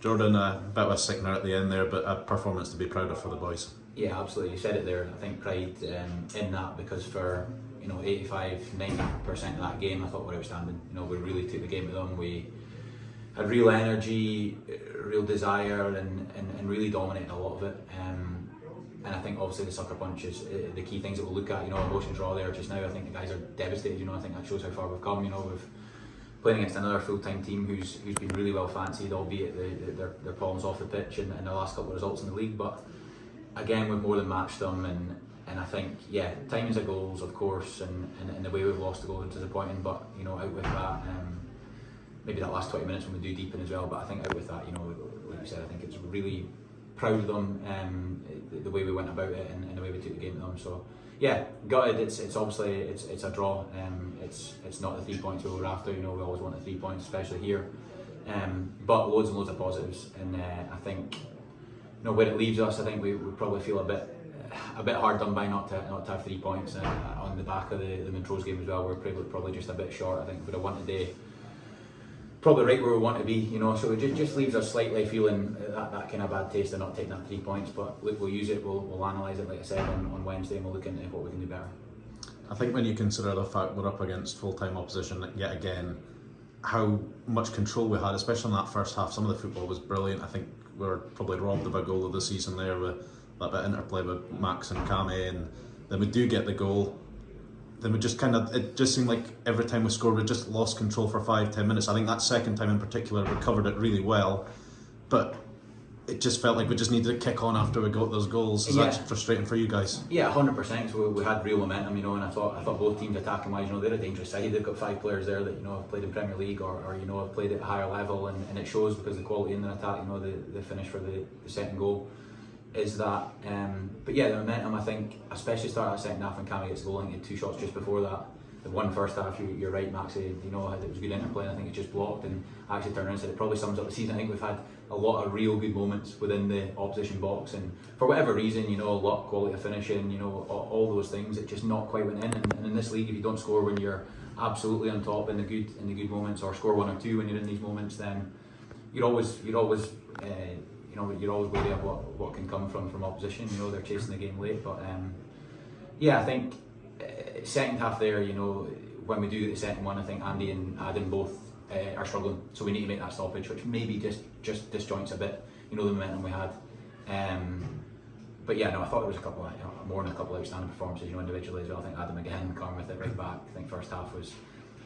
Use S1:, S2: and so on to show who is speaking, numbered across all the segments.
S1: Jordon, a bit of a sickener at the end there, but a performance to be proud of for the boys.
S2: Yeah, absolutely. You said it there. I think pride in that, because for 85-90% of that game, I thought we were outstanding. We really took the game to them. We had real energy, real desire, and really dominated a lot of it. And I think obviously the sucker punch is the key things that we'll look at. Emotions are all there just now. I think the guys are devastated. I think that shows how far we've come. We've playing against another full-time team who's been really well fancied, albeit their problems off the pitch and their last couple of results in the league. But again, we've more than matched them, and I think timings of goals, of course, and the way we've lost the goal is disappointing. But out with that, maybe that last 20 minutes when we do deepen as well. But I think out with that, like you said, I think it's really proud of them, the way we went about it and the way we took the game to them. So yeah, gutted. It's obviously it's a draw. It's not the 3 points we were after. We always want the 3 points, especially here. But loads and loads of positives, and I think where it leaves us, I think we probably feel a bit hard done by not to have 3 points on the back of the Montrose game as well. We're probably just a bit short. I think we'd have won today, probably right where we want to be, so it just leaves us slightly feeling that kind of bad taste of not taking that 3 points. But look, we'll use it, we'll analyse it, like I said, on Wednesday, and we'll look into what we can do better.
S1: I think when you consider the fact we're up against full-time opposition yet again, how much control we had, especially in that first half. Some of the football was brilliant. I think we were probably robbed of a goal of the season there with that bit of interplay with Max and Kame, and then we do get the goal. Then we just it just seemed like every time we scored we just lost control for 5-10 minutes. I think that second time in particular we covered it really well, but it just felt like we just needed to kick on after we got those goals. Is that frustrating for you guys? Yeah,
S2: 100%. So we had real momentum, and I thought both teams attacking wise, they're a dangerous side. They've got 5 players there that have played in Premier League or have played at a higher level, and it shows because the quality in their attack. The finish for the second goal is that. But yeah, the momentum, I think, especially starting that second half when Cammy gets the goal. I think he had 2 shots just before that. The one first half, you're right, Maxie. It was good interplay. And I think it just blocked, and actually turned around and said it probably sums up the season. I think we've had a lot of real good moments within the opposition box, and for whatever reason, luck, quality of finishing, all those things, it just not quite went in. And in this league, if you don't score when you're absolutely on top in the good moments, or score 1 or 2 when you're in these moments, then you're always wary of what can come from opposition. They're chasing the game late, but I think second half there, when we do get the second one, I think Andy and Adam both are struggling, so we need to make that stoppage, which maybe just disjoints a bit, the momentum we had. But yeah, no, I thought there was a couple, more than a couple of outstanding performances, individually as well. I think Adam again, coming with it right back. I think first half was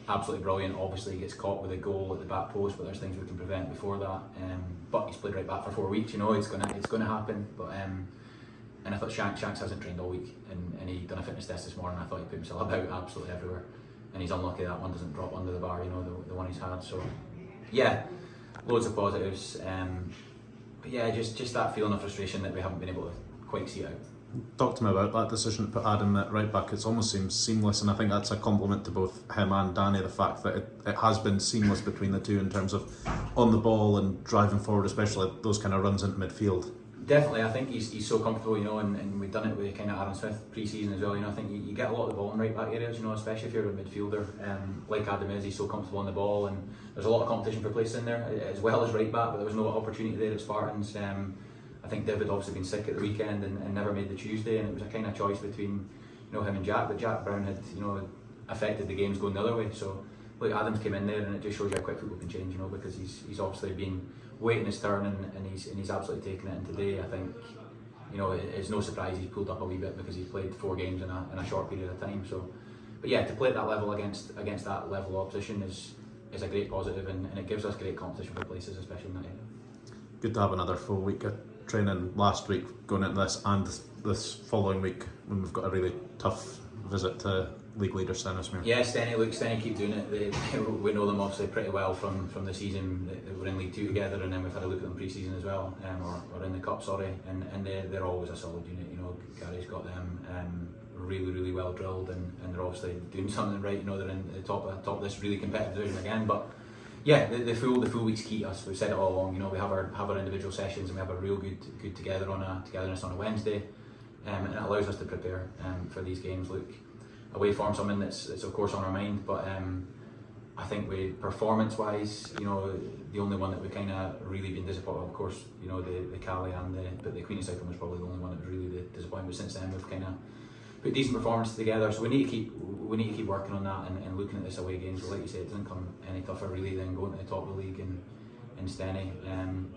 S2: absolutely brilliant. Obviously he gets caught with a goal at the back post, but there's things we can prevent before that. But he's played right back for 4 weeks. It's gonna happen. But and I thought Shanks hasn't trained all week, and he done a fitness test this morning. I thought he put himself about absolutely everywhere, and he's unlucky that one doesn't drop under the bar. The one he's had. So yeah, loads of positives. But yeah, just that feeling of frustration that we haven't been able to quite see it out.
S1: Talk to me about that decision to put Adam at right back. It almost seems seamless, and I think that's a compliment to both him and Danny, the fact that it has been seamless between the two in terms of on the ball and driving forward, especially those kind of runs into midfield.
S2: Definitely, I think he's so comfortable, and we've done it with kind of Aaron Smith pre-season as well. I think you get a lot of the ball in right back areas, especially if you're a midfielder, like Adam is. He's so comfortable on the ball, and there's a lot of competition for places in there, as well as right back, but there was no opportunity there at Spartans. I think David obviously been sick at the weekend and never made the Tuesday, and it was a kind of choice between him and Jack, but Jack Brown had affected the games going the other way. So look, Adams came in there, and it just shows you how quick football can change, because he's obviously been waiting his turn, and he's absolutely taken it. And today, I think it's no surprise he's pulled up a wee bit, because he's played 4 games in a short period of time. So, but yeah, to play at that level against that level of opposition is a great positive, and it gives us great competition for places, especially in that area.
S1: Good to have another full week of training last week going into this, and this following week when we've got a really tough visit to league leader Stennismere.
S2: Yeah, Stenny keep doing it. We know them obviously pretty well from the season. They were in League 2 together, and then we've had a look at them pre-season as well, or in the Cup, sorry. And they're always a solid unit. Gary's got them really, really well drilled, and they're obviously doing something right. They're in the top of this really competitive division again, but. Yeah, the full week's key to us. We've said it all along. We have our individual sessions, and we have a real good togetherness on a Wednesday, and it allows us to prepare for these games. Look, away from something that's of course on our mind, but I think we performance-wise, you know, the only one that we kind of really been disappointed, of course, you know, the Cali and the Queen of Cycling was probably the only one that was really the disappointment. But since then, we've kind of put decent performances together. So we need to keep working on that and looking at this away games. But like you say, it doesn't come any tougher really than going to the top of the league in Steny.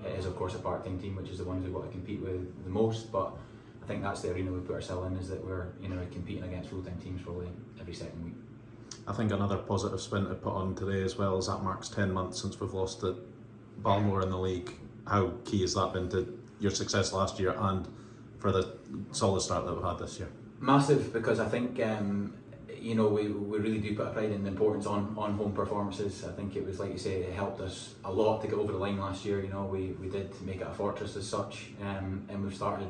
S2: It is of course a part-time team, which is the ones we've got to compete with the most. But I think that's the arena we put ourselves in, is that we're, you know, competing against full-time teams probably every second week.
S1: I think another positive spin to put on today as well is that marks 10 months since we've lost at Balmore in the league. How key has that been to your success last year and for the solid start that we've had this year?
S2: Massive, because I think you know, we really do put a pride in the importance on home performances. I think it was, like you say, it helped us a lot to get over the line last year. You know, we did make it a fortress as such, and we've started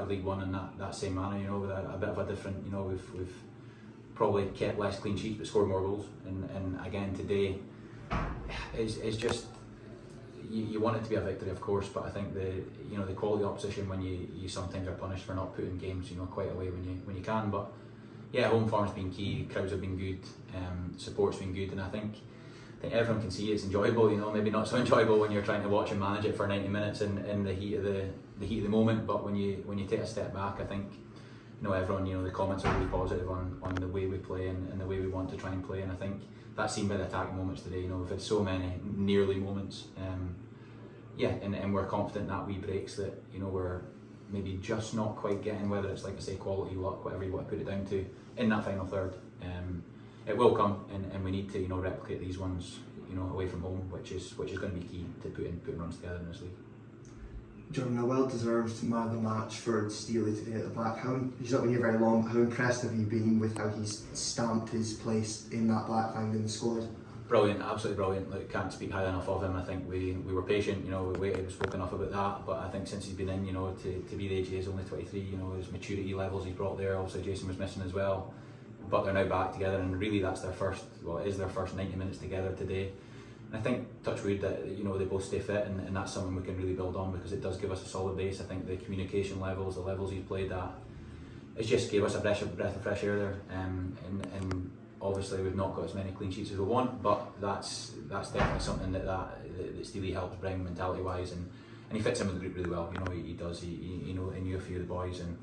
S2: League One in that same manner. You know, with a bit of a different, you know, we've probably kept less clean sheets but scored more goals. And again today is just, you want it to be a victory, of course, but I think the quality of opposition when you sometimes are punished for not putting games, you know, quite away when you can. But yeah, home form's been key, crowds have been good, support's been good, and I think everyone can see it's enjoyable. You know, maybe not so enjoyable when you're trying to watch and manage it for 90 minutes in the heat of the moment, but when you take a step back, I think, you know, everyone, you know, the comments are really positive on the way we play and the way we want to try and play, and I think that's seen by the attacking moments today. You know, we've had so many nearly moments, and we're confident that we breaks that, you know, we're maybe just not quite getting, whether it's, like I say, quality, luck, whatever you want to put it down to, in that final third. It will come, and we need to, you know, replicate these ones, you know, away from home, which is going to be key to putting runs together in this league.
S3: Jordon, a well-deserved man of the match for Steely today at the back. He's not been here very long, but how impressed have you been with how he's stamped his place in that back line in the squad?
S2: Brilliant, absolutely brilliant. Like, can't speak high enough of him. I think we were patient, you know, we waited, we spoke enough about that, but I think since he's been in, you know, to be the age he is, only 23, you know, his maturity levels he's brought there. Obviously Jason was missing as well, but they're now back together, and really that's their first 90 minutes together today. And I think, touch wood, that, you know, they both stay fit, and that's something we can really build on, because it does give us a solid base. I think the communication levels, the levels he's played at, it just gave us a breath of fresh air there. And obviously we've not got as many clean sheets as we want, but that's definitely something that Steely helps bring mentality wise, and he fits in with the group really well. You know, he does. He you know, he knew a few of the boys, and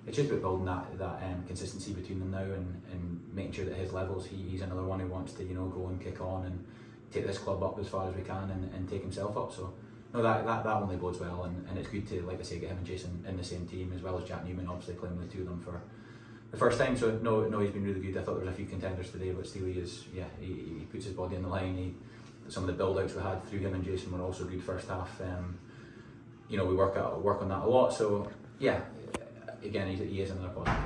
S2: it's just about building that consistency between them now, and making sure that his levels, he's another one who wants to, you know, go and kick on and take this club up as far as we can, and take himself up. So no, that only bodes well, and it's good to, like I say, get him and Jason in the same team, as well as Jack Newman obviously playing with the two of them for the first time. So no, he's been really good. I thought there was a few contenders today, but Steely is, yeah, he puts his body on the line. Some of the build outs we had through him and Jason were also good first half. You know, we work on that a lot. So yeah, again, he is another positive.